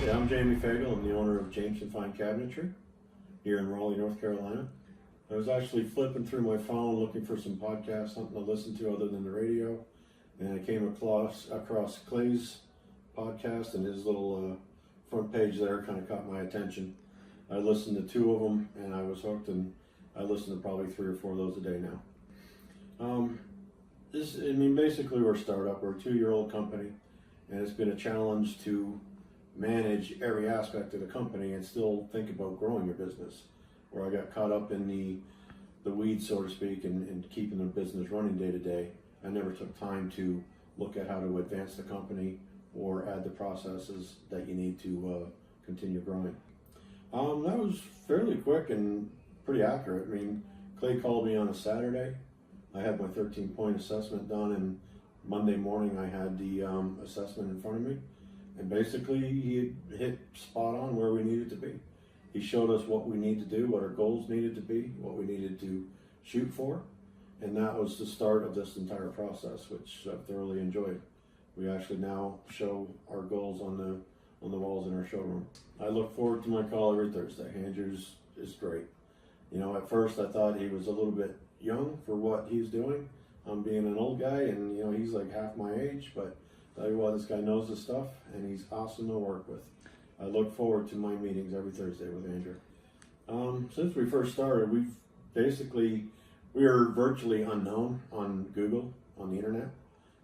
Yeah, I'm Jamie Fagel. I'm the owner of Jameson Fine Cabinetry here in Raleigh, North Carolina. I was actually flipping through my phone looking for some podcasts, something to listen to other than the radio, and I came across Clay's podcast, and his little front page there kind of caught my attention. I listened to 2 of them, and I was hooked, and I listen to probably 3 or 4 of those a day now. Basically we're a startup. We're a 2-year-old company, and it's been a challenge to manage every aspect of the company and still think about growing your business. Where I got caught up in the weeds, so to speak, and keeping the business running day to day, I never took time to look at how to advance the company or add the processes that you need to continue growing. That was fairly quick and pretty accurate. Clay called me on a Saturday. I had my 13-point assessment done, and Monday morning I had the assessment in front of me. And basically he hit spot on where we needed to be. He showed us what we need to do, what our goals needed to be, what we needed to shoot for. And that was the start of this entire process, which I've thoroughly enjoyed. We actually now show our goals on the walls in our showroom. I look forward to my call every Thursday. Andrew's is great. At first I thought he was a little bit young for what he's doing. I'm being an old guy, and he's like half my age, but tell you what, this guy knows his stuff, and he's awesome to work with. I look forward to my meetings every Thursday with Andrew. Since we first started, we are virtually unknown on Google, on the internet,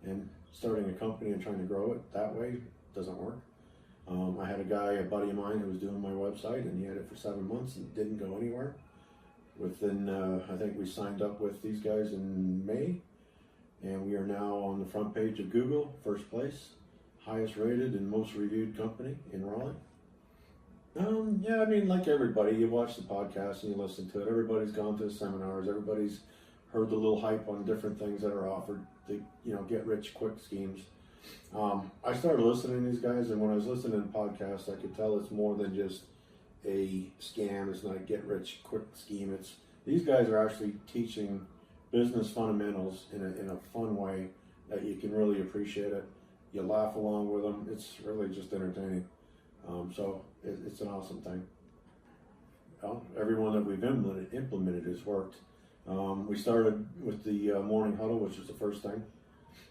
and starting a company and trying to grow it that way doesn't work. I had a buddy of mine, who was doing my website, and he had it for 7 months and didn't go anywhere. Within, I think we signed up with these guys in May, and we are now on the front page of Google, first place, highest rated and most reviewed company in Raleigh. Like everybody, you watch the podcast and you listen to it. Everybody's gone to the seminars. Everybody's heard the little hype on different things that are offered, the get rich quick schemes. I started listening to these guys, and when I was listening to podcasts, I could tell it's more than just a scam. It's not a get rich quick scheme. These guys are actually teaching business fundamentals in a fun way that you can really appreciate it. You laugh along with them. It's really just entertaining. So it's an awesome thing. Well, everyone that we've implemented has worked. We started with the morning huddle, which is the first thing.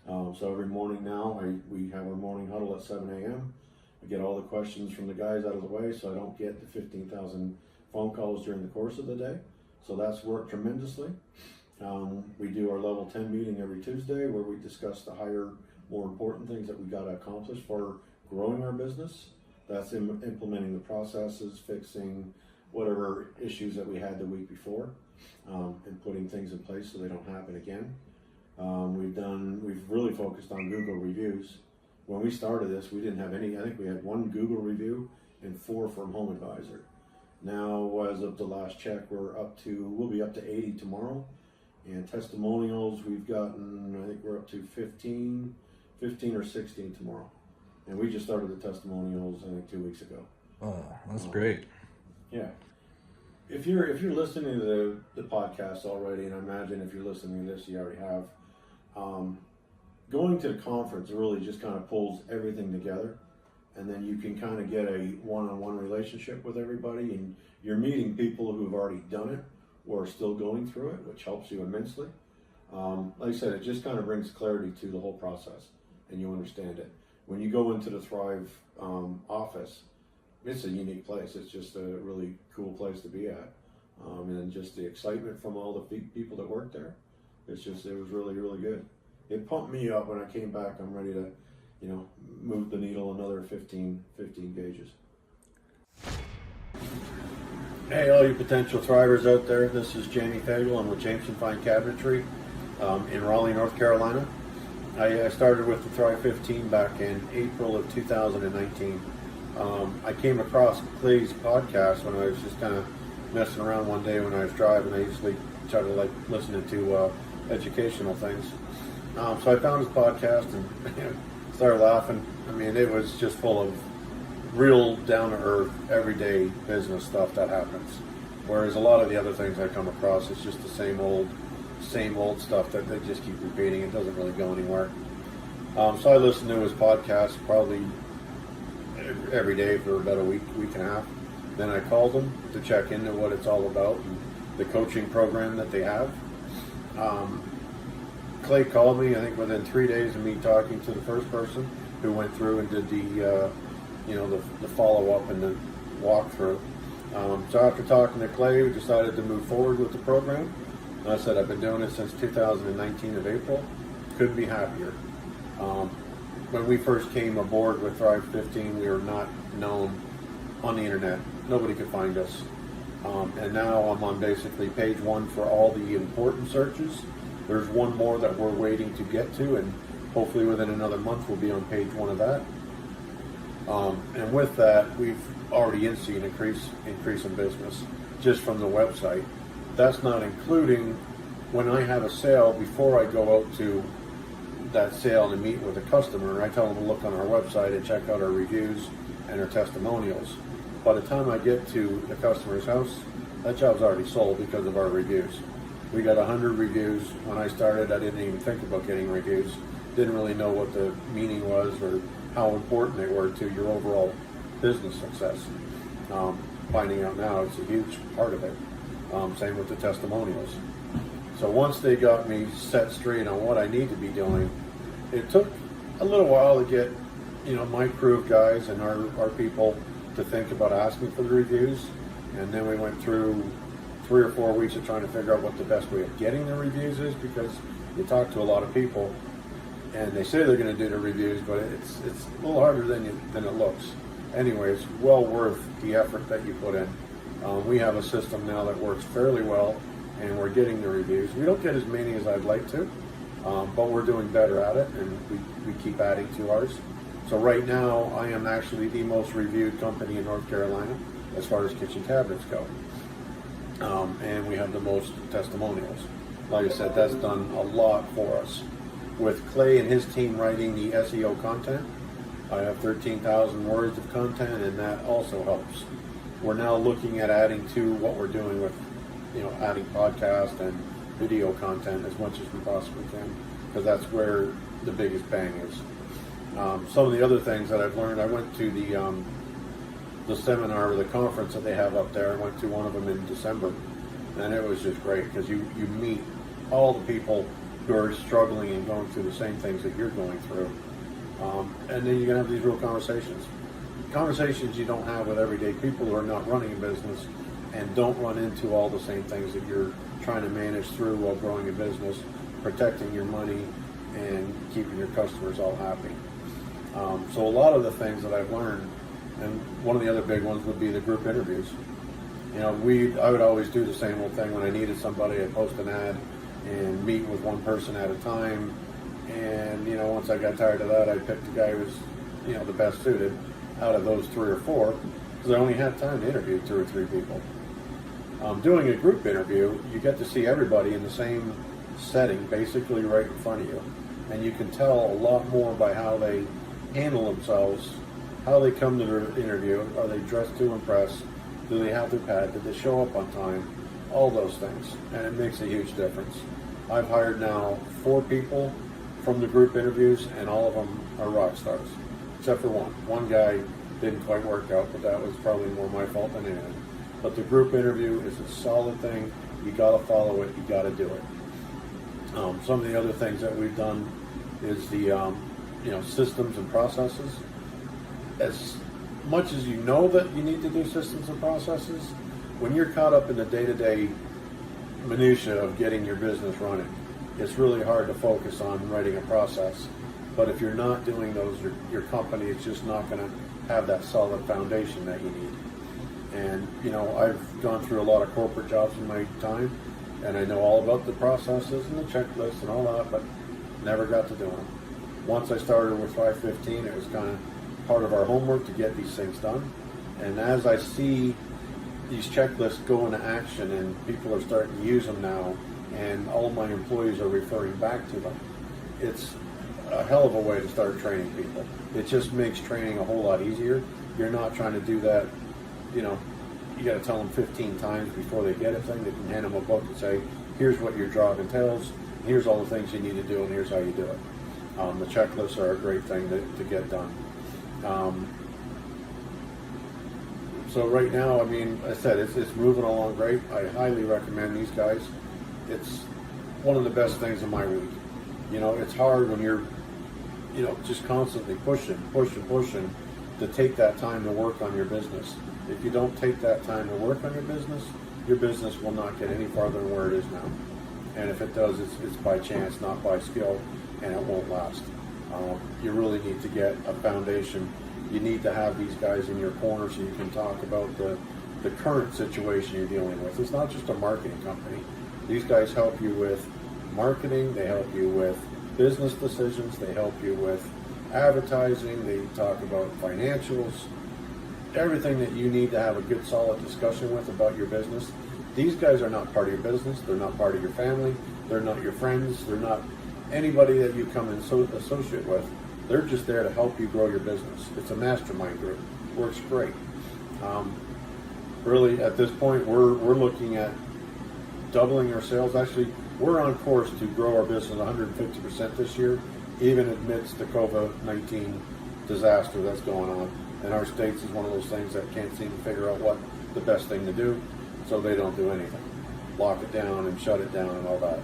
So every morning now, we have our morning huddle at 7 a.m. I get all the questions from the guys out of the way, so I don't get the 15,000 phone calls during the course of the day. So that's worked tremendously. We do our level 10 meeting every Tuesday, where we discuss the higher, more important things that we got to accomplish for growing our business. That's implementing the processes, fixing whatever issues that we had the week before, and putting things in place so they don't happen again. We've really focused on Google reviews. When we started this, we didn't have any. I think we had 1 Google review and 4 from Home Advisor. Now, as of the last check, we'll be up to 80 tomorrow. And testimonials, we've gotten, I think we're up to 15 or 16 tomorrow. And we just started the testimonials, I think, 2 weeks ago. Oh, that's great. Yeah. If you're listening to the podcast already, and I imagine if you're listening to this, you already have, going to the conference really just kind of pulls everything together. And then you can kind of get a one-on-one relationship with everybody, and you're meeting people who've already done it or are still going through it, which helps you immensely. Like I said, it just kind of brings clarity to the whole process, and you understand it. When you go into the Thrive office, it's a unique place. It's just a really cool place to be at. And just the excitement from all the people that work there, it was really, really good. It pumped me up when I came back. I'm ready to, move the needle another 15 gauges. Hey, all you potential thrivers out there, this is Jamie Fagel. I'm with Jameson Fine Cabinetry in Raleigh, North Carolina. I started with the Thrive 15 back in April of 2019. I came across Clay's podcast when I was just kind of messing around one day when I was driving. I usually try to like listening to educational things. So I found his podcast and started laughing. It was just full of real down-to-earth, everyday business stuff that happens. Whereas a lot of the other things I come across, it's just the same old stuff that they just keep repeating. It doesn't really go anywhere. So I listened to his podcast probably every day for about a week and a half. Then I called them to check into what it's all about and the coaching program that they have. Clay called me, I think within 3 days of me talking to the first person who went through and did the follow-up and the walkthrough. So after talking to Clay, we decided to move forward with the program. And I said I've been doing it since 2019 of April. Couldn't be happier. When we first came aboard with Thrive 15, we were not known on the internet. Nobody could find us. And now I'm on basically page 1 for all the important searches. There's one more that we're waiting to get to, and hopefully within another month we'll be on page 1 of that. And with that, we've already seen an increase in business just from the website. That's not including when I have a sale, before I go out to that sale and meet with a customer, I tell them to look on our website and check out our reviews and our testimonials. By the time I get to the customer's house, that job's already sold because of our reviews. We got 100 reviews. When I started, I didn't even think about getting reviews. Didn't really know what the meaning was or how important they were to your overall business success. Finding out now, it's a huge part of it. Same with the testimonials. So once they got me set straight on what I need to be doing, it took a little while to get, my crew of guys and our people to think about asking for the reviews. And then we went through 3 or 4 weeks of trying to figure out what the best way of getting the reviews is, because you talk to a lot of people and they say they're going to do the reviews, but it's a little harder than it looks. Anyway, it's well worth the effort that you put in. We have a system now that works fairly well, and we're getting the reviews. We don't get as many as I'd like to, but we're doing better at it, and we keep adding to ours. So right now, I am actually the most reviewed company in North Carolina as far as kitchen cabinets go. And we have the most testimonials. Like I said, that's done a lot for us. With Clay and his team writing the SEO content, I have 13,000 words of content, and that also helps. We're now looking at adding to what we're doing with, adding podcast and video content as much as we possibly can, because that's where the biggest bang is. Some of the other things that I've learned, I went to the seminar or the conference that they have up there. I went to one of them in December, and it was just great because you meet all the people who are struggling and going through the same things that you're going through. And then you can have these real conversations you don't have with everyday people who are not running a business and don't run into all the same things that you're trying to manage through while growing a business, protecting your money, and keeping your customers all happy. So a lot of the things that I've learned, and one of the other big ones would be the group interviews. I would always do the same old thing when I needed somebody. I'd post an ad and meet with one person at a time. And, once I got tired of that, I picked the guy who was, the best suited out of those 3 or 4, because I only had time to interview 2 or 3 people. Doing a group interview, you get to see everybody in the same setting, basically right in front of you. And you can tell a lot more by how they handle themselves, how they come to their interview. Are they dressed to impress? Do they have their pad? Did they show up on time? All those things. And it makes a huge difference. I've hired now 4 people from the group interviews, and all of them are rock stars, except for one. One guy didn't quite work out, but that was probably more my fault than anything. But the group interview is a solid thing. You got to follow it. You got to do it. Some of the other things that we've done is the systems and processes. As much as you know that you need to do systems and processes, when you're caught up in the day-to-day minutia of getting your business running, it's really hard to focus on writing a process. But if you're not doing those, your company is just not going to have that solid foundation that you need. And, I've gone through a lot of corporate jobs in my time, and I know all about the processes and the checklists and all that, but never got to doing them. Once I started with 515, it was kind of part of our homework to get these things done. And as I see these checklists go into action and people are starting to use them now, and all of my employees are referring back to them, it's a hell of a way to start training people. It just makes training a whole lot easier. You're not trying to do that, you got to tell them 15 times before they get a thing. They can hand them a book and say, here's what your job entails, here's all the things you need to do, and here's how you do it. The checklists are a great thing to get done. So right now, I mean, I said it's moving along great. I highly recommend these guys. It's one of the best things in my week. You know, it's hard when you're, you know, just constantly pushing to take that time to work on your business. If you don't take that time to work on your business will not get any farther than where it is now. And if it does, it's by chance, not by skill, and it won't last. You really need to get a foundation. You need to have these guys in your corner so you can talk about the current situation you're dealing with. It's not just a marketing company. These guys help you with marketing, they help you with business decisions, they help you with advertising, they talk about financials, everything that you need to have a good solid discussion with about your business. These guys are not part of your business, they're not part of your family, they're not your friends, they're not anybody that you come and associate with. They're just there to help you grow your business. It's a mastermind group. Works great. Really, at this point, we're looking at doubling our sales. Actually, we're on course to grow our business 150% this year, even amidst the COVID-19 disaster that's going on. And our states is one of those things that can't seem to figure out what the best thing to do, so they don't do anything. Lock it down and shut it down and all that.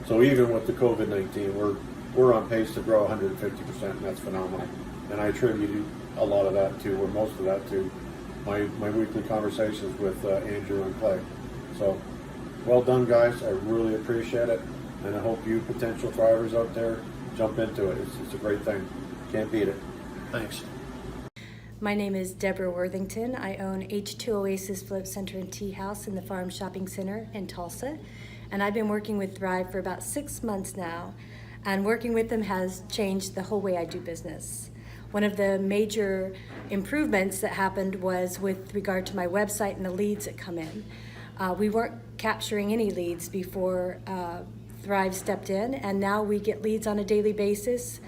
So even with the COVID-19, we're on pace to grow 150%, and that's phenomenal. And I attribute a lot of that to, or most of that to, my weekly conversations with Andrew and Clay. So, well done, guys. I really appreciate it, and I hope you potential thrivers out there jump into it. It's a great thing. Can't beat it. Thanks. My name is Deborah Worthington. I own H2 Oasis Flip Center and Tea House in the Farm Shopping Center in Tulsa, and I've been working with Thrive for about 6 months now. And working with them has changed the whole way I do business. One of the major improvements that happened was with regard to my website and the leads that come in. We weren't capturing any leads before Thrive stepped in, and now we get leads on a daily basis.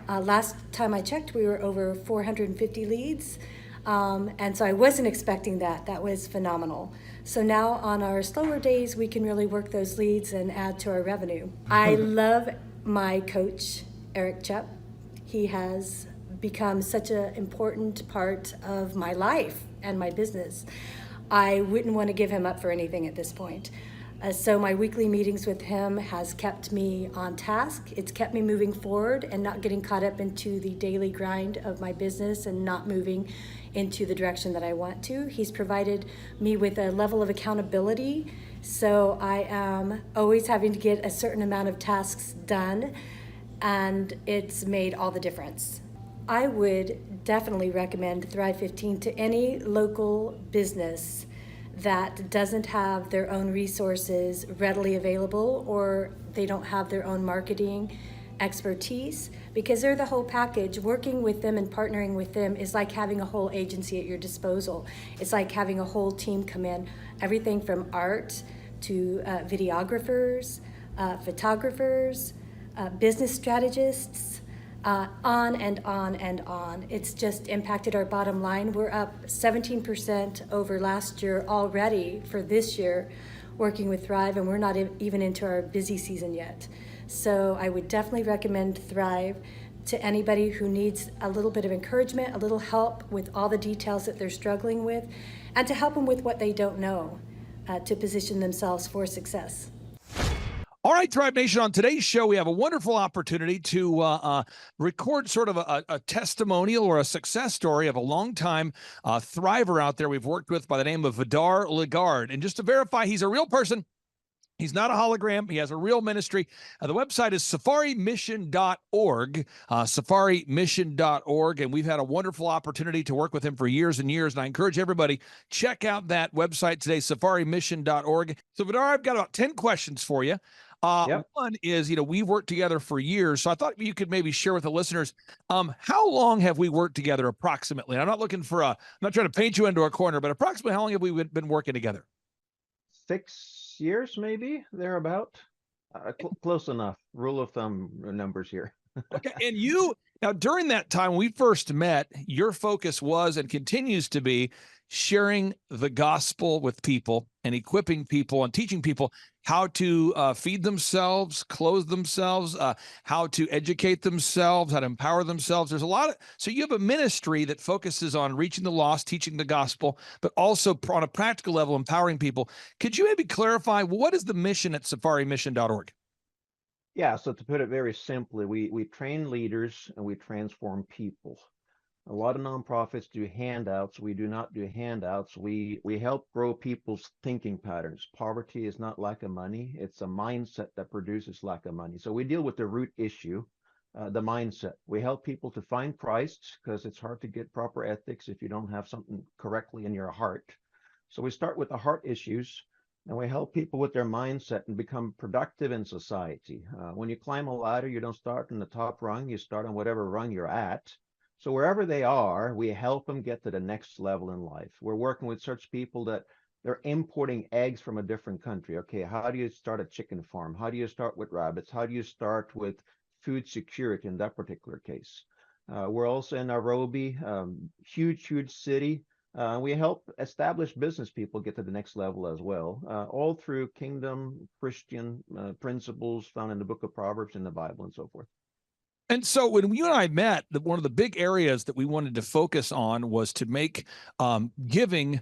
Last time I checked, we were over 450 leads, and so I wasn't expecting that. That was phenomenal. So now on our slower days, we can really work those leads and add to our revenue. I love my coach, Eric Chupp. He has become such an important part of my life and my business. I wouldn't want to give him up for anything at this point. So my weekly meetings with him has kept me on task. It's kept me moving forward and not getting caught up into the daily grind of my business and not moving into the direction that I want to. He's provided me with a level of accountability, so I am always having to get a certain amount of tasks done, and it's made all the difference. I would definitely recommend Thrive 15 to any local business that doesn't have their own resources readily available, or they don't have their own marketing expertise, because they're the whole package. Working with them and partnering with them is like having a whole agency at your disposal. It's like having a whole team come in, everything from art to videographers, photographers, business strategists, on and on and on. It's just impacted our bottom line. We're up 17% over last year already for this year working with Thrive, and we're not even into our busy season yet. So I would definitely recommend Thrive to anybody who needs a little bit of encouragement, a little help with all the details that they're struggling with, and to help them with what they don't know to position themselves for success. All right, Thrive Nation, on today's show, we have a wonderful opportunity to record sort of a testimonial or a success story of a longtime thriver out there we've worked with by the name of Vidar Lagarde. And just to verify, he's a real person. He's not a hologram. He has a real ministry. The website is safarimission.org, safarimission.org, and we've had a wonderful opportunity to work with him for years and years, and I encourage everybody, check out that website today, safarimission.org. So, Vidar, I've got about 10 questions for you. Yep. One is, we've worked together for years, so I thought you could maybe share with the listeners, how long have we worked together approximately? I'm not looking for I'm not trying to paint you into a corner, but approximately how long have we been working together? 6 years, maybe thereabout. Close enough. Rule of thumb numbers here. Okay. And you, now during that time when we first met, your focus was and continues to be sharing the gospel with people and equipping people and teaching people how to feed themselves, clothe themselves, how to educate themselves, how to empower themselves. There's a lot of, so you have a ministry that focuses on reaching the lost, teaching the gospel, but also on a practical level, empowering people. Could you maybe clarify what is the mission at safarimission.org? Yeah, so to put it very simply, we train leaders and we transform people. A lot of nonprofits do handouts. We do not do handouts. We help grow people's thinking patterns. Poverty is not lack of money. It's a mindset that produces lack of money. So we deal with the root issue, the mindset. We help people to find Christ because it's hard to get proper ethics if you don't have something correctly in your heart. So we start with the heart issues and we help people with their mindset and become productive in society. When you climb a ladder, you don't start on the top rung. You start on whatever rung you're at. So wherever they are, we help them get to the next level in life. We're working with such people that they're importing eggs from a different country. Okay, how do you start a chicken farm? How do you start with rabbits? How do you start with food security in that particular case? We're also in Nairobi, huge city. We help established business people get to the next level as well, all through kingdom Christian principles found in the book of Proverbs in the Bible and so forth. And so when you and I met, one of the big areas that we wanted to focus on was to make giving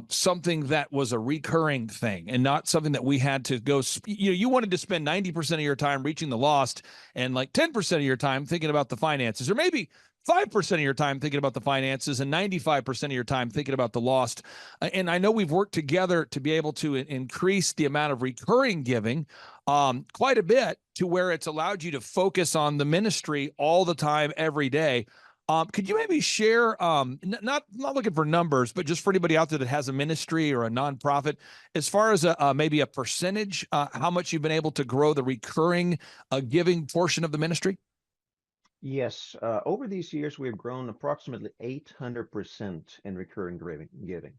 something that was a recurring thing and not something that we had to go, you wanted to spend 90% of your time reaching the lost and like 10% of your time thinking about the finances, or maybe 5% of your time thinking about the finances and 95% of your time thinking about the lost. And I know we've worked together to be able to increase the amount of recurring giving quite a bit to where it's allowed you to focus on the ministry all the time, every day. Could you maybe share, not looking for numbers, but just for anybody out there that has a ministry or a nonprofit, as far as maybe a percentage, how much you've been able to grow the recurring giving portion of the ministry? Yes, over these years, we've grown approximately 800% in recurring giving.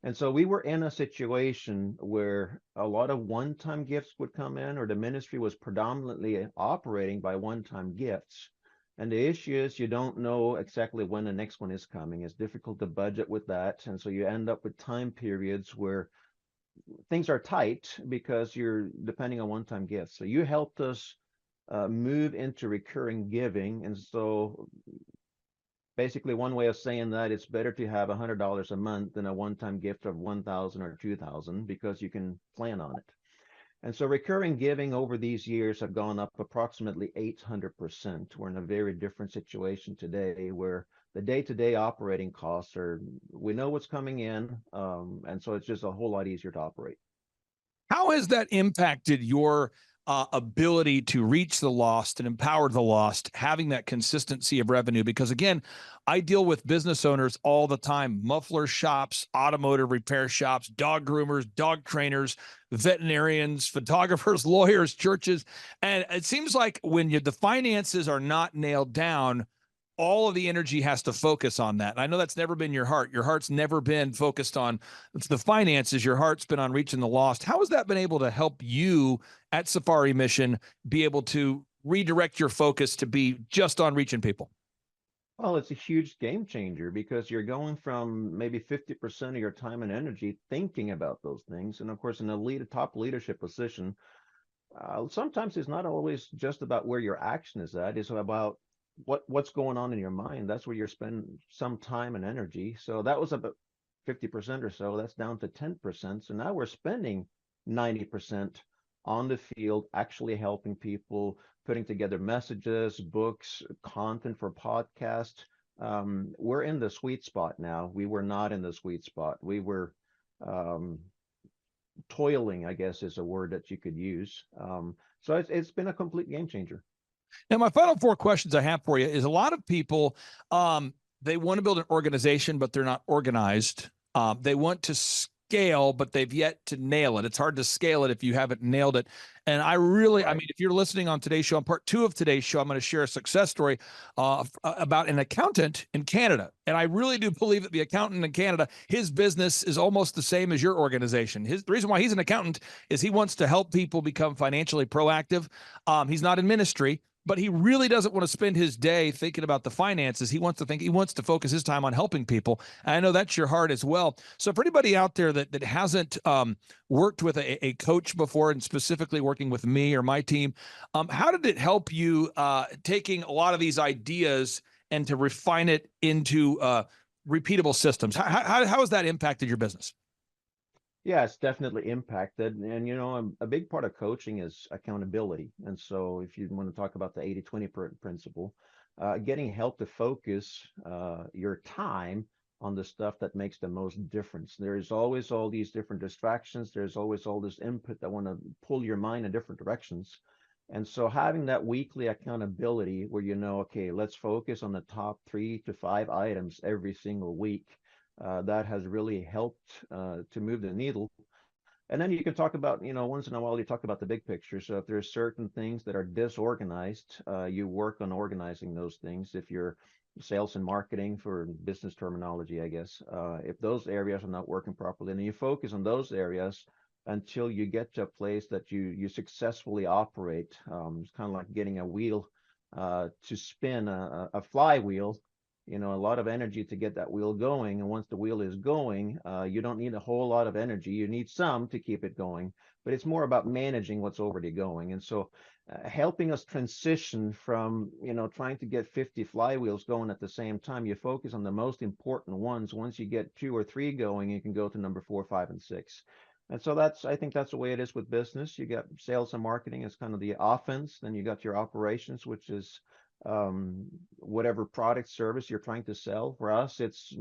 And so we were in a situation where a lot of one-time gifts would come in, or the ministry was predominantly operating by one-time gifts. And the issue is you don't know exactly when the next one is coming. It's difficult to budget with that. And so you end up with time periods where things are tight because you're depending on one-time gifts. So you helped us move into recurring giving. And so basically one way of saying that it's better to have $100 a month than a one-time gift of 1,000 or 2,000 because you can plan on it. And so recurring giving over these years have gone up approximately 800%. We're in a very different situation today where the day-to-day operating costs are, we know what's coming in. And so it's just a whole lot easier to operate. How has that impacted your ability to reach the lost and empower the lost, having that consistency of revenue? Because again, I deal with business owners all the time, muffler shops, automotive repair shops, dog groomers, dog trainers, veterinarians, photographers, lawyers, churches. And it seems like when the finances are not nailed down, all of the energy has to focus on that. And I know that's never been your heart. Your heart's never been focused on the finances. Your heart's been on reaching the lost. How has that been able to help you at Safari Mission be able to redirect your focus to be just on reaching people? Well, it's a huge game changer because you're going from maybe 50% of your time and energy thinking about those things. And of course, in a top leadership position, sometimes it's not always just about where your action is at. It's about what's going on in your mind. That's where you're spending some time and energy. So that was about 50% or so. That's down to 10%. So now we're spending 90% on the field, actually helping people, putting together messages, books, content for podcasts. We're in the sweet spot now. We were not in the sweet spot. We were toiling, I guess is a word that you could use. So it's been a complete game changer. Now, my final 4 questions I have for you is a lot of people, they want to build an organization, but they're not organized. They want to scale, but they've yet to nail it. It's hard to scale it if you haven't nailed it. And I mean, if you're listening on today's show, on part 2 of today's show, I'm going to share a success story about an accountant in Canada. And I really do believe that the accountant in Canada, his business is almost the same as your organization. The reason why he's an accountant is he wants to help people become financially proactive. He's not in ministry, but he really doesn't want to spend his day thinking about the finances. He wants to focus his time on helping people. And I know that's your heart as well. So for anybody out there that hasn't worked with a coach before, and specifically working with me or my team, how did it help you taking a lot of these ideas and to refine it into repeatable systems? How has that impacted your business? Yeah, it's definitely impacted. And, a big part of coaching is accountability. And so if you want to talk about the 80/20 principle, getting help to focus your time on the stuff that makes the most difference. There's always all these different distractions. There's always all this input that want to pull your mind in different directions. And so having that weekly accountability where okay, let's focus on the top 3 to 5 items every single week, that has really helped to move the needle. And then you can talk about, once in a while you talk about the big picture. So if there's certain things that are disorganized, you work on organizing those things. If you're sales and marketing, for business terminology, I guess, if those areas are not working properly, then you focus on those areas until you get to a place that you successfully operate. It's kind of like getting a wheel to spin, a flywheel. A lot of energy to get that wheel going. And once the wheel is going, you don't need a whole lot of energy. You need some to keep it going, but it's more about managing what's already going. And so helping us transition from, trying to get 50 flywheels going at the same time, you focus on the most important ones. Once you get 2 or 3 going, you can go to number 4, 5, and 6. And so I think that's the way it is with business. You got sales and marketing as kind of the offense. Then you got your operations, which is whatever product service you're trying to sell. For us, it's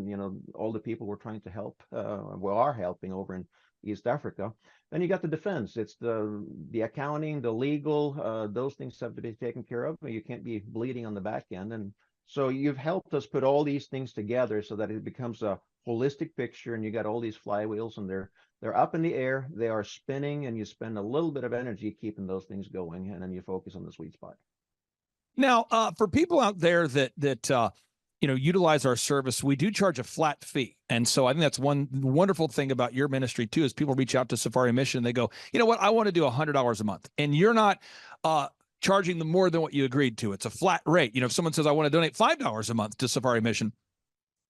all the people we're trying to help, we are helping over in East Africa. Then you got the defense. It's the accounting, the legal, those things have to be taken care of. You can't be bleeding on the back end. And so you've helped us put all these things together so that it becomes a holistic picture, and you got all these flywheels, and they're up in the air, they are spinning, and you spend a little bit of energy keeping those things going, and then you focus on the sweet spot. Now, for people out there that utilize our service, we do charge a flat fee, and so I think that's one wonderful thing about your ministry too. Is people reach out to Safari Mission, they go, you know what, I want to do $100 a month, and you're not charging them more than what you agreed to. It's a flat rate. If someone says I want to donate $5 a month to Safari Mission.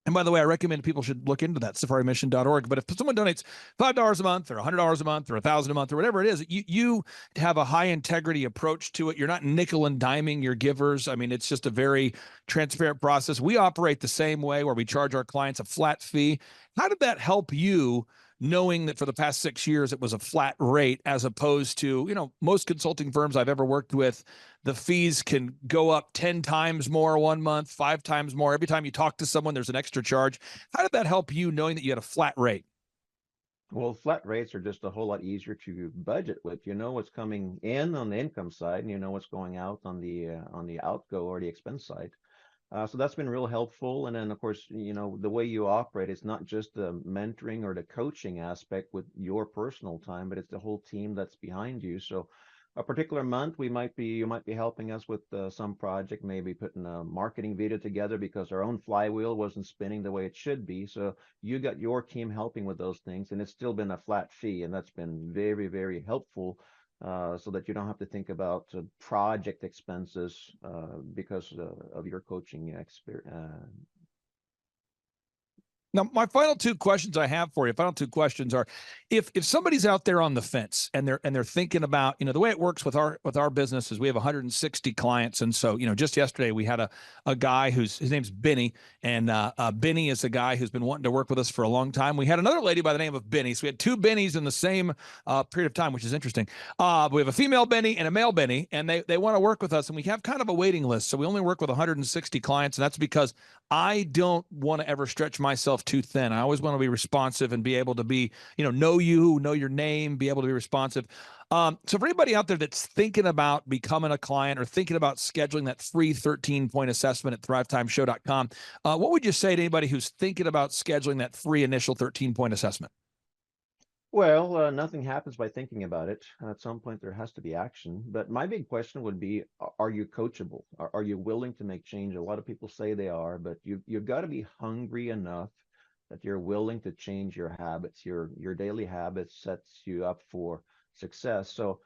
And by the way, I recommend people should look into that, safarimission.org. But if someone donates $5 a month or $100 a month or $1,000 a month or whatever it is, you have a high integrity approach to it. You're not nickel and diming your givers. I mean, it's just a very transparent process. We operate the same way, where we charge our clients a flat fee. How did that help you, knowing that for the past 6 years it was a flat rate, as opposed to, most consulting firms I've ever worked with, the fees can go up 10 times more one month, 5 times more. Every time you talk to someone, there's an extra charge. How did that help you, knowing that you had a flat rate? Well, flat rates are just a whole lot easier to budget with. You know what's coming in on the income side, and you know what's going out on the outgo or the expense side. So that's been real helpful. And then, of course, the way you operate, it's not just the mentoring or the coaching aspect with your personal time, but it's the whole team that's behind you. So a particular month, you might be helping us with some project, maybe putting a marketing video together because our own flywheel wasn't spinning the way it should be. So you got your team helping with those things, and it's still been a flat fee, and that's been very, very helpful. So that you don't have to think about project expenses because of your coaching experience. Now, my final 2 questions I have for you, are, if somebody's out there on the fence and they're thinking about, the way it works with our business is we have 160 clients. And so, just yesterday we had a guy his name's Benny, and Benny is a guy who's been wanting to work with us for a long time. We had another lady by the name of Benny. So we had 2 Bennies in the same period of time, which is interesting. We have a female Benny and a male Benny, and they want to work with us, and we have kind of a waiting list. So we only work with 160 clients, and that's because I don't want to ever stretch myself too thin. I always want to be responsive and be able to be, know your name, be able to be responsive. So for anybody out there that's thinking about becoming a client or thinking about scheduling that free 13-point assessment at thrivetimeshow.com, what would you say to anybody who's thinking about scheduling that free initial 13-point assessment? Well, nothing happens by thinking about it. At some point, there has to be action. But my big question would be, are you coachable? Are you willing to make change? A lot of people say they are, but you've got to be hungry enough that you're willing to change your habits. Your daily habits sets you up for success. So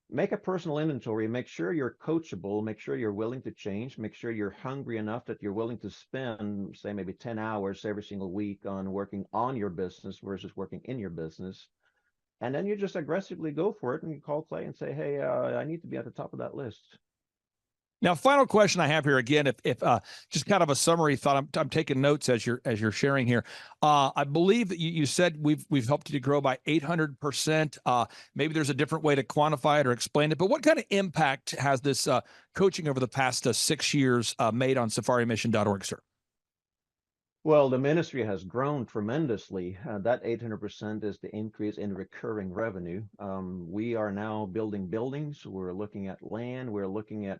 make a personal inventory, make sure you're coachable, make sure you're willing to change, make sure you're hungry enough that you're willing to spend, say, maybe 10 hours every single week on working on your business versus working in your business. And then you just aggressively go for it and you call Clay and say, hey, I need to be at the top of that list. Now, final question I have here again, if just kind of a summary thought, I'm taking notes as you're sharing here. I believe that you said we've helped you to grow by 800%. Maybe there's a different way to quantify it or explain it, but what kind of impact has this coaching over the past 6 years made on safarimission.org, sir? Well, the ministry has grown tremendously. That 800% is the increase in recurring revenue. We are now building buildings. We're looking at land. We're looking at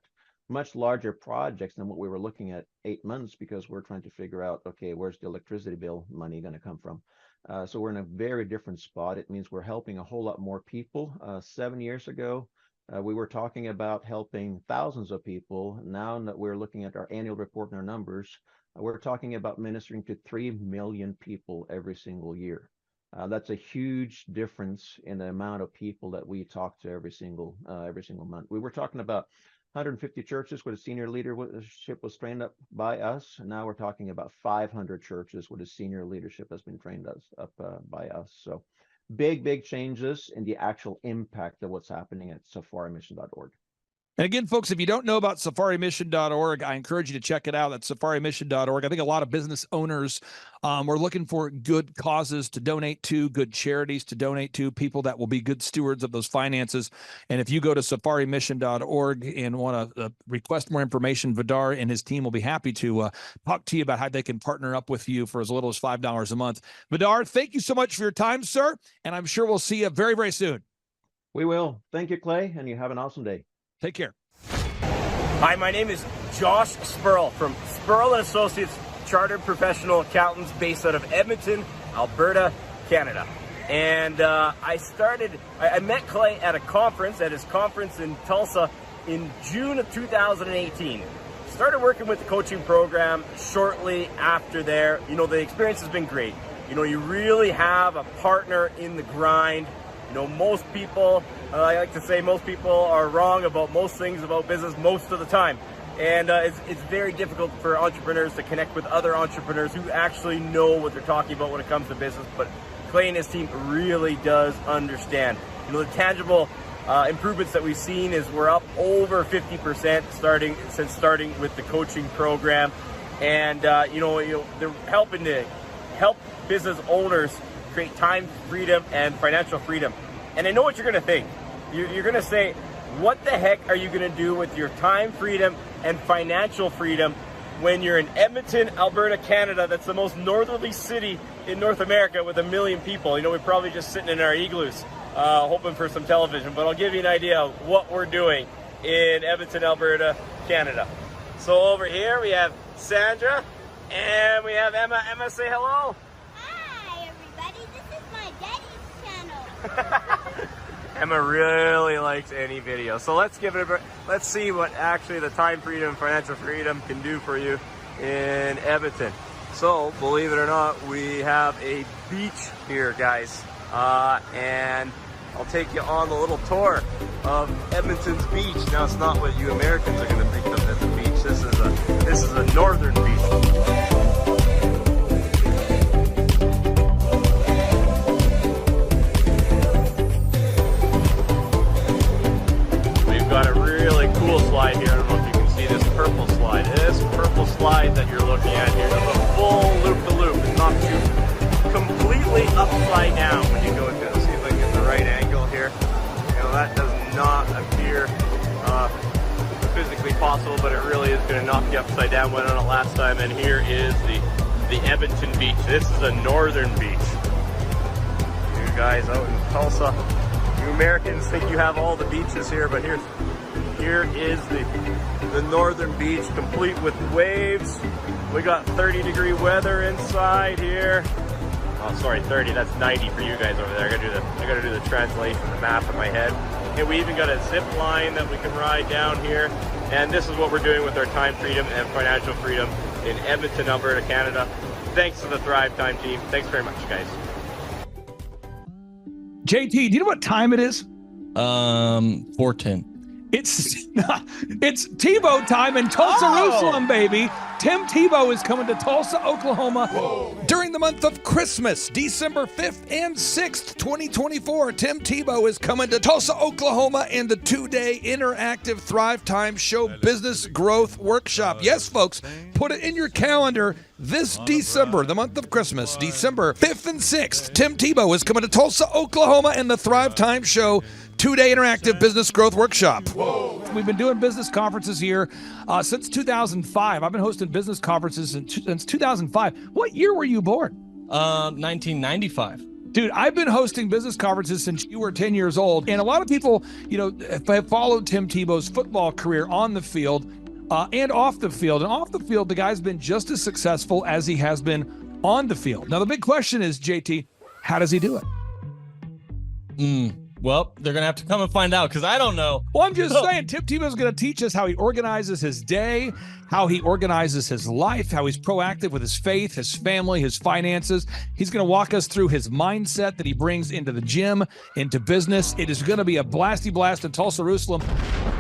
much larger projects than what we were looking at 8 months, because we're trying to figure out, okay, where's the electricity bill money going to come from? So we're in a very different spot. It means we're helping a whole lot more people. 7 years ago, we were talking about helping thousands of people. Now that we're looking at our annual report and our numbers, we're talking about ministering to 3 million people every single year. That's a huge difference in the amount of people that we talk to every single month. We were talking about 150 churches where the senior leadership was trained up by us. And now we're talking about 500 churches where the senior leadership has been trained up by us. So big changes in the actual impact of what's happening at safarimission.org. And again, folks, if you don't know about safarimission.org, I encourage you to check it out. That's safarimission.org. I think a lot of business owners are looking for good causes to donate to, good charities to donate to, people that will be good stewards of those finances. And if you go to safarimission.org and want to request more information, Vidar and his team will be happy to talk to you about how they can partner up with you for as little as $5 a month. Vidar, thank you so much for your time, sir. And I'm sure we'll see you very, very soon. We will. Thank you, Clay, and you have an awesome day. Take care. Hi, my name is Josh Spurl from Spurl & Associates, Chartered Professional Accountants based out of Edmonton, Alberta, Canada. And I met Clay at his conference in Tulsa in June of 2018. Started working with the coaching program shortly after there. You know, the experience has been great. You know, you really have a partner in the grind. You know, most people, I like to say most people are wrong about most things about business most of the time. And it's very difficult for entrepreneurs to connect with other entrepreneurs who actually know what they're talking about when it comes to business. But Clay and his team really does understand. You know, the tangible improvements that we've seen is we're up over 50% since starting with the coaching program. And, they're helping to help business owners create time freedom and financial freedom. And I know what you're going to think. You're going to say, what the heck are you going to do with your time freedom and financial freedom when you're in Edmonton, Alberta, Canada? That's the most northerly city in North America with 1 million people. You know, we're probably just sitting in our igloos hoping for some television, but I'll give you an idea of what we're doing in Edmonton, Alberta, Canada. So over here we have Sandra and we have Emma. Emma, say hello. Emma really likes any video, so let's give it let's see what actually the time freedom, financial freedom can do for you in Edmonton. So believe it or not, we have a beach here, guys, and I'll take you on the little tour of Edmonton's beach. Now, it's not what you Americans are going to think of as a beach. This is a northern beach. Slide here. I don't know if you can see this purple slide. This purple slide that you're looking at here is a full loop-to-loop. It knocks you completely upside down when you go into it. See if I can get the right angle here. You know, that does not appear physically possible, but it really is going to knock you upside down. Went on it last time, and here is the Edmonton beach. This is a northern beach. You guys out in Tulsa, you Americans think you have all the beaches here, but here is the northern beach, complete with waves. We got 30-degree weather inside here. Oh, sorry, 30. That's 90 for you guys over there. I gotta do the translation, the math in my head. And we even got a zip line that we can ride down here. And this is what we're doing with our time freedom and financial freedom in Edmonton, Alberta, Canada. Thanks to the Thrivetime team. Thanks very much, guys. JT, do you know what time it is? 410. It's Tebow time in Tulsa, Jerusalem, baby. Tim Tebow is coming to Tulsa, Oklahoma. During the month of Christmas, December 5th and 6th, 2024, Tim Tebow is coming to Tulsa, Oklahoma in the 2-day interactive Thrivetime Show Business Growth Workshop. Yes, folks, put it in your calendar. This December, the month of Christmas, December 5th and 6th, Tim Tebow is coming to Tulsa, Oklahoma in the Thrivetime Show 2-day interactive business growth workshop. We've been doing business conferences here since 2005. I've been hosting business conferences since 2005. What year were you born? 1995. Dude, I've been hosting business conferences since you were 10 years old. And a lot of people, have followed Tim Tebow's football career on the field and off the field. And off the field, the guy's been just as successful as he has been on the field. Now, the big question is, JT, how does he do it? Well, they're going to have to come and find out because I don't know. Well, I'm just saying, Tim Tebow is going to teach us how he organizes his day, how he organizes his life, how he's proactive with his faith, his family, his finances. He's going to walk us through his mindset that he brings into the gym, into business. It is going to be a blasty blast in Tulsa, Jerusalem.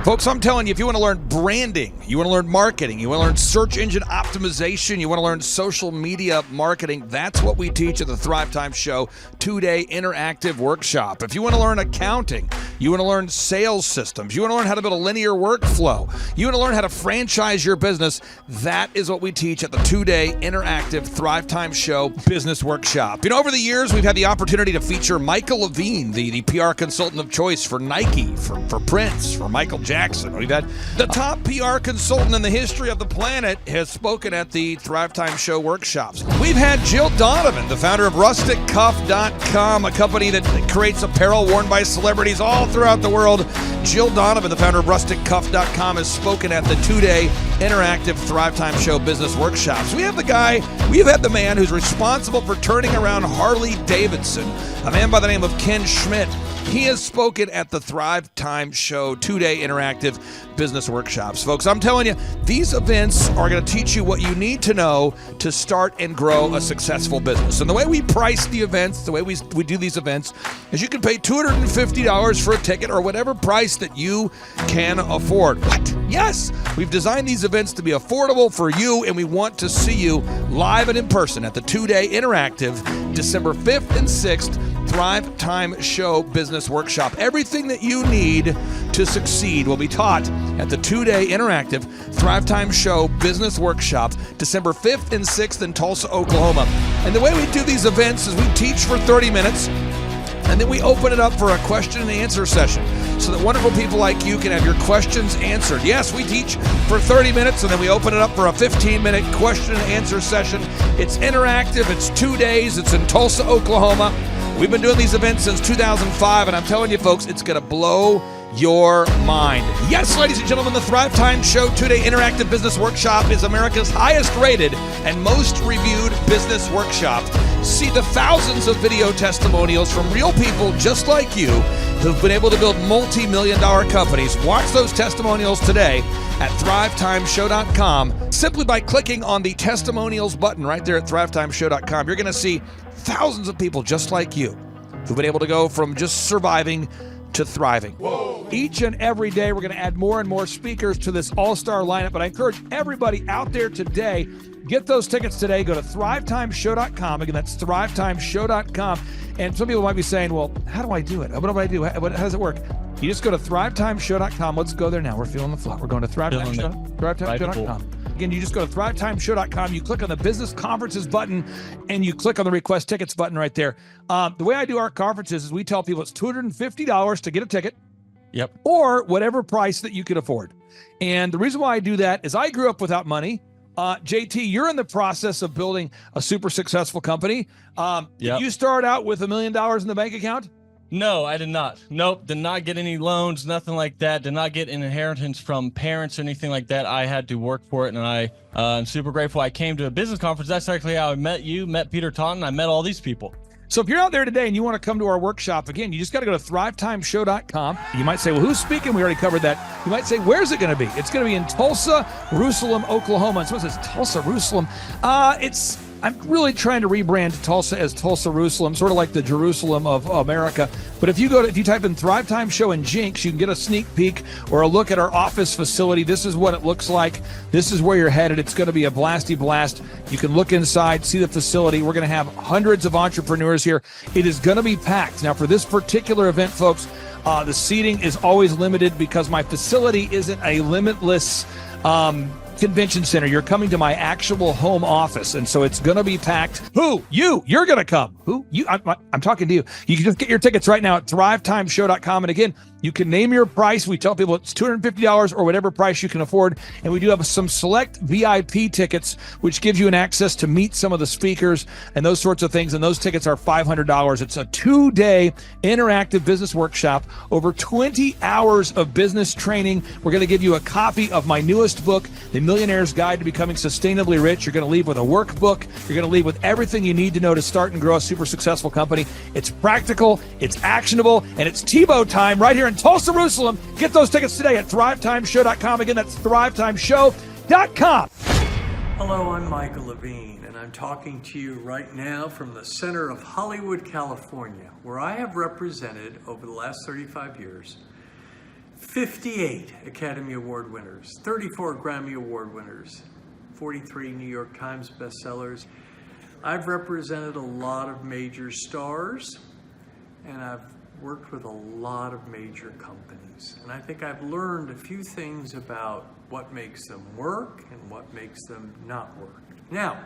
Folks, I'm telling you, if you want to learn branding, you want to learn marketing, you want to learn search engine optimization, you want to learn social media marketing, that's what we teach at the Thrivetime Show 2-day interactive workshop. If you want to learn accounting, you want to learn sales systems, you want to learn how to build a linear workflow, you want to learn how to franchise your business, that is what we teach at the 2-day interactive Thrivetime Show business workshop. Over the years, we've had the opportunity to feature Michael Levine, the PR consultant of choice for Nike, for Prince, for Michael Jackson. We've had the top PR consultant in the history of the planet has spoken at the Thrivetime Show workshops. We've had Jill Donovan, the founder of RusticCuff.com, a company that creates apparel worn by celebrities all throughout the world. Jill Donovan, the founder of RusticCuff.com, has spoken at the 2-day interactive Thrivetime Show business workshops. We have the man who's responsible for turning around Harley Davidson, a man by the name of Ken Schmidt. He has spoken at the Thrivetime Show 2-day interactive business workshops. Folks, I'm telling you, these events are going to teach you what you need to know to start and grow a successful business. And the way we price the events, the way we do these events, is you can pay $250 for a ticket or whatever price that you can afford. What? Yes, we've designed these events to be affordable for you, and we want to see you live and in person at the 2-day interactive December 5th and 6th Thrivetime Show Business Workshop. Everything that you need to succeed will be taught at the 2-day interactive Thrivetime Show Business Workshop, December 5th and 6th in Tulsa, Oklahoma. And the way we do these events is we teach for 30 minutes, and then we open it up for a question and answer session so that wonderful people like you can have your questions answered. Yes, we teach for 30 minutes, and then we open it up for a 15-minute question and answer session. It's interactive. It's 2 days. It's in Tulsa, Oklahoma. We've been doing these events since 2005, and I'm telling you, folks, it's going to blow your mind. Yes, ladies and gentlemen, the Thrivetime Show 2-day interactive business workshop is America's highest rated and most reviewed business workshop. See the thousands of video testimonials from real people just like you who've been able to build multi-million-dollar companies. Watch those testimonials today at thrivetimeshow.com simply by clicking on the testimonials button right there at thrivetimeshow.com. You're going to see thousands of people just like you who've been able to go from just surviving to thriving. Whoa. Each and every day, we're going to add more and more speakers to this all-star lineup, but I encourage everybody out there today, get those tickets today. Go to thrivetimeshow.com. Again, that's thrivetimeshow.com. And some people might be saying, well, how do I do it? What do I do? How does it work? You just go to thrivetimeshow.com. Let's go there now. We're feeling the flow. We're going to thrivetimeshow.com. Again, you just go to thrivetimeshow.com. You click on the business conferences button, and you click on the request tickets button right there. The way I do our conferences is we tell people it's $250 to get a ticket. Yep. Or whatever price that you can afford. And the reason why I do that is I grew up without money. JT, you're in the process of building a super successful company. Did you start out with $1 million in the bank account? No, I did not. Nope, did not get any loans, nothing like that. Did not get an inheritance from parents or anything like that. I had to work for it, and I'm super grateful. I came to a business conference. That's actually how I met you, met Peter Taunton. I met all these people. So if you're out there today and you want to come to our workshop, again, you just got to go to thrivetimeshow.com. You might say, well, who's speaking? We already covered that. You might say, where's it going to be? It's going to be in Tulsa, Jerusalem, Oklahoma. And someone says, Tulsa, Jerusalem. I'm really trying to rebrand Tulsa as Tulsa Jerusalem, sort of like the Jerusalem of America. But if you type in Thrivetime Show and Jinx, you can get a sneak peek or a look at our office facility. This is what it looks like. This is where you're headed. It's going to be a blasty blast. You can look inside, see the facility. We're going to have hundreds of entrepreneurs here. It is going to be packed. Now, for this particular event, folks, the seating is always limited because my facility isn't a limitless convention center. You're coming to my actual home office, and so it's going to be packed. Who? You're going to come. Who? You? I'm talking to you. You can just get your tickets right now at thrivetimeshow.com. And again, you can name your price. We tell people it's $250 or whatever price you can afford. And we do have some select VIP tickets, which gives you an access to meet some of the speakers and those sorts of things. And those tickets are $500. It's a 2-day interactive business workshop, over 20 hours of business training. We're going to give you a copy of my newest book, The Millionaire's Guide to Becoming Sustainably Rich. You're going to leave with a workbook. You're going to leave with everything you need to know to start and grow a super successful company. It's practical, it's actionable, and it's Tebow time right here in Tulsa, Jerusalem. Get those tickets today at thrivetimeshow.com. Again, that's thrivetimeshow.com. Hello, I'm Michael Levine, and I'm talking to you right now from the center of Hollywood, California, where I have represented over the last 35 years 58 Academy Award winners, 34 Grammy Award winners, 43 New York Times bestsellers. I've represented a lot of major stars, and I've worked with a lot of major companies. And I think I've learned a few things about what makes them work and what makes them not work. Now,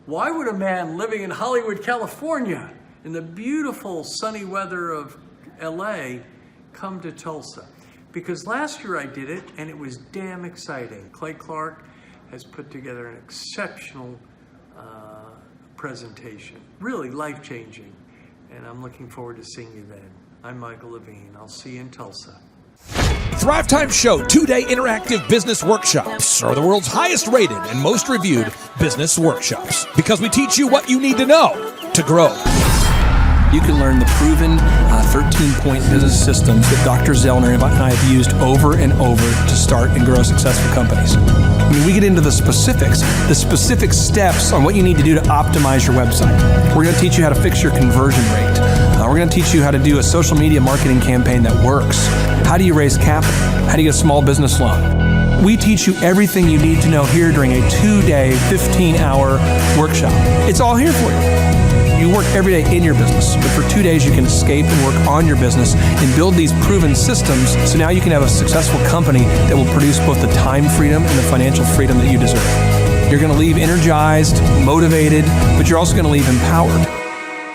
why would a man living in Hollywood, California, in the beautiful sunny weather of LA, come to Tulsa? Because last year I did it, and it was damn exciting. Clay Clark has put together an exceptional presentation, really life-changing, and I'm looking forward to seeing you then. I'm Michael Levine. I'll see you in Tulsa. Thrivetime Show 2-day interactive business workshops are the world's highest rated and most reviewed business workshops because we teach you what you need to know to grow. You can learn the proven 13-point business systems that Dr. Zellner and I have used over and over to start and grow successful companies. I mean, we get into the specific steps on what you need to do to optimize your website. We're going to teach you how to fix your conversion rate. We're going to teach you how to do a social media marketing campaign that works. How do you raise capital? How do you get a small business loan? We teach you everything you need to know here during a 2-day, 15-hour workshop. It's all here for you. You work every day in your business, but for 2 days you can escape and work on your business and build these proven systems so now you can have a successful company that will produce both the time freedom and the financial freedom that you deserve. You're going to leave energized, motivated, but you're also going to leave empowered.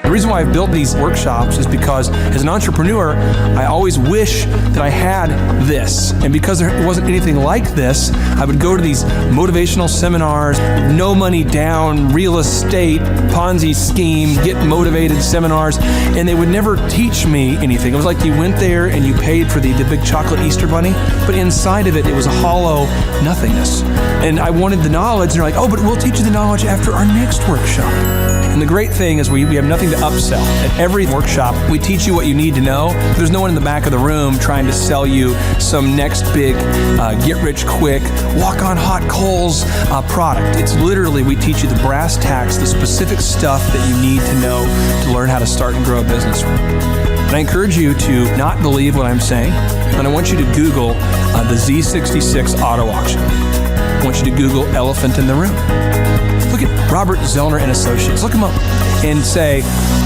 The reason why I've built these workshops is because as an entrepreneur, I always wish that I had this. And because there wasn't anything like this, I would go to these motivational seminars, no money down, real estate, Ponzi scheme, get motivated seminars, and they would never teach me anything. It was like you went there and you paid for the big chocolate Easter bunny, but inside of it, it was a hollow nothingness. And I wanted the knowledge, and they're like, oh, but we'll teach you the knowledge after our next workshop. And the great thing is we have nothing to upsell. At every workshop, we teach you what you need to know. There's no one in the back of the room trying to sell you some next big get-rich-quick, walk-on-hot coals product. It's literally, we teach you the brass tacks, the specific stuff that you need to know to learn how to start and grow a business. And I encourage you to not believe what I'm saying, and I want you to Google the Z66 auto auction. I want you to Google elephant in the room. Look at Robert Zellner and Associates. Look them up and say,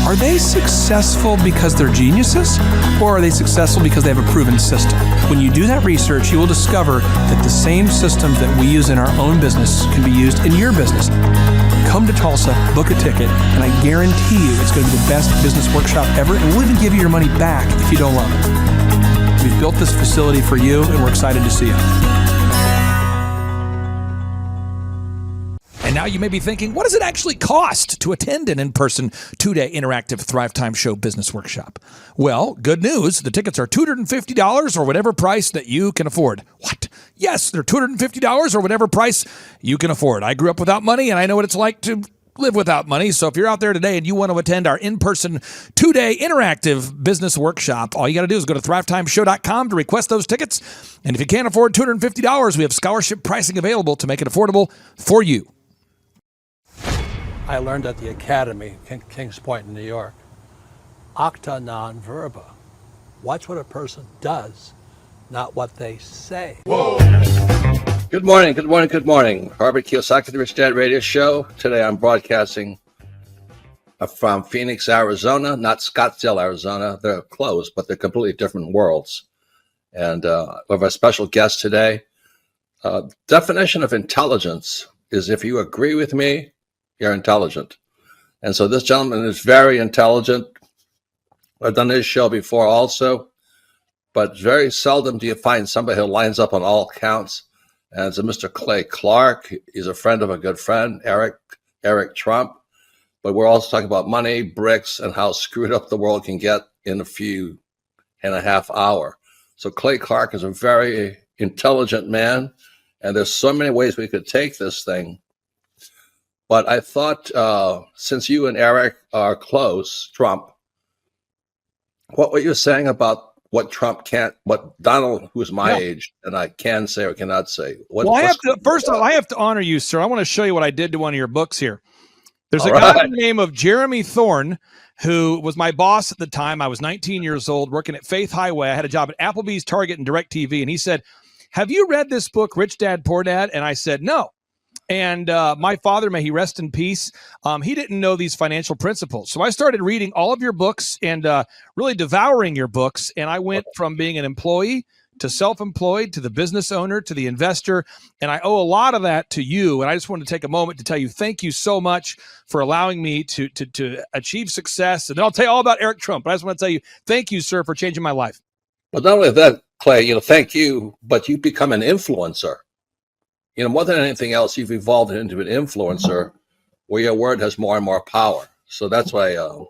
are they successful because they're geniuses, or are they successful because they have a proven system? When you do that research, you will discover that the same systems that we use in our own business can be used in your business. Come to Tulsa, book a ticket, and I guarantee you it's going to be the best business workshop ever, and we'll even give you your money back if you don't love it. We've built this facility for you, and we're excited to see you. And now you may be thinking, what does it actually cost to attend an in-person 2-day interactive Thrivetime Show business workshop? Well, good news. The tickets are $250 or whatever price that you can afford. What? Yes, they're $250 or whatever price you can afford. I grew up without money, and I know what it's like to live without money. So if you're out there today and you want to attend our in-person 2-day interactive business workshop, all you got to do is go to thrivetimeshow.com to request those tickets. And if you can't afford $250, we have scholarship pricing available to make it affordable for you. I learned at the Academy, Kings Point in New York. Acta non verba. Watch what a person does, not what they say. Good morning, good morning, good morning. Robert Kiyosaki, the Rich Dad Radio Show. Today I'm broadcasting from Phoenix, Arizona, not Scottsdale, Arizona. They're close, but they're completely different worlds. And we have a special guest today. Definition of intelligence is if you agree with me, you're intelligent. And so this gentleman is very intelligent. I've done his show before also, but very seldom do you find somebody who lines up on all counts. And it's a Mr. Clay Clark. He's a friend of a good friend, Eric Trump. But we're also talking about money, bricks, and how screwed up the world can get in a few and a half hour. So Clay Clark is a very intelligent man, and there's so many ways we could take this thing. But I thought, since you and Eric are close, Trump, what were you saying about what Trump can't, what Donald, who's my age, and I can say or cannot say? First of all, I have to honor you, sir. I want to show you what I did to one of your books here. There's All a guy by right. the name of Jeremy Thorne, who was my boss at the time. I was 19 years old, working at Faith Highway. I had a job at Applebee's, Target, and DirecTV. And he said, "Have you read this book, Rich Dad, Poor Dad?" And I said, "No." And my father, may he rest in peace, he didn't know these financial principles. So I started reading all of your books and really devouring your books. And I went from being an employee to self-employed, to the business owner, to the investor. And I owe a lot of that to you. And I just wanted to take a moment to tell you, thank you so much for allowing me to achieve success. And then I'll tell you all about Eric Trump. But I just want to tell you, thank you, sir, for changing my life. But not only that, Clay, thank you, but you become an influencer. More than anything else, you've evolved into an influencer where your word has more and more power. So that's why I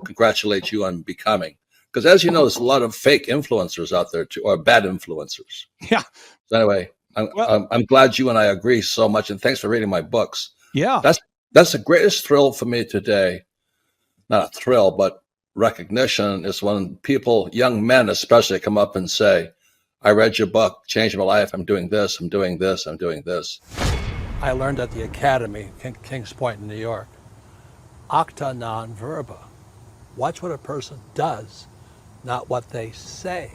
congratulate you on becoming. Because as you know, there's a lot of fake influencers out there too, or bad influencers. Yeah. So anyway, I'm glad you and I agree so much, and thanks for reading my books. Yeah. That's the greatest thrill for me today. Not a thrill, but recognition is when people, young men especially, come up and say, "I read your book, changed my life. I'm doing this, I'm doing this, I'm doing this." I learned at the Academy, Kings Point in New York. Acta non verba. Watch what a person does, not what they say.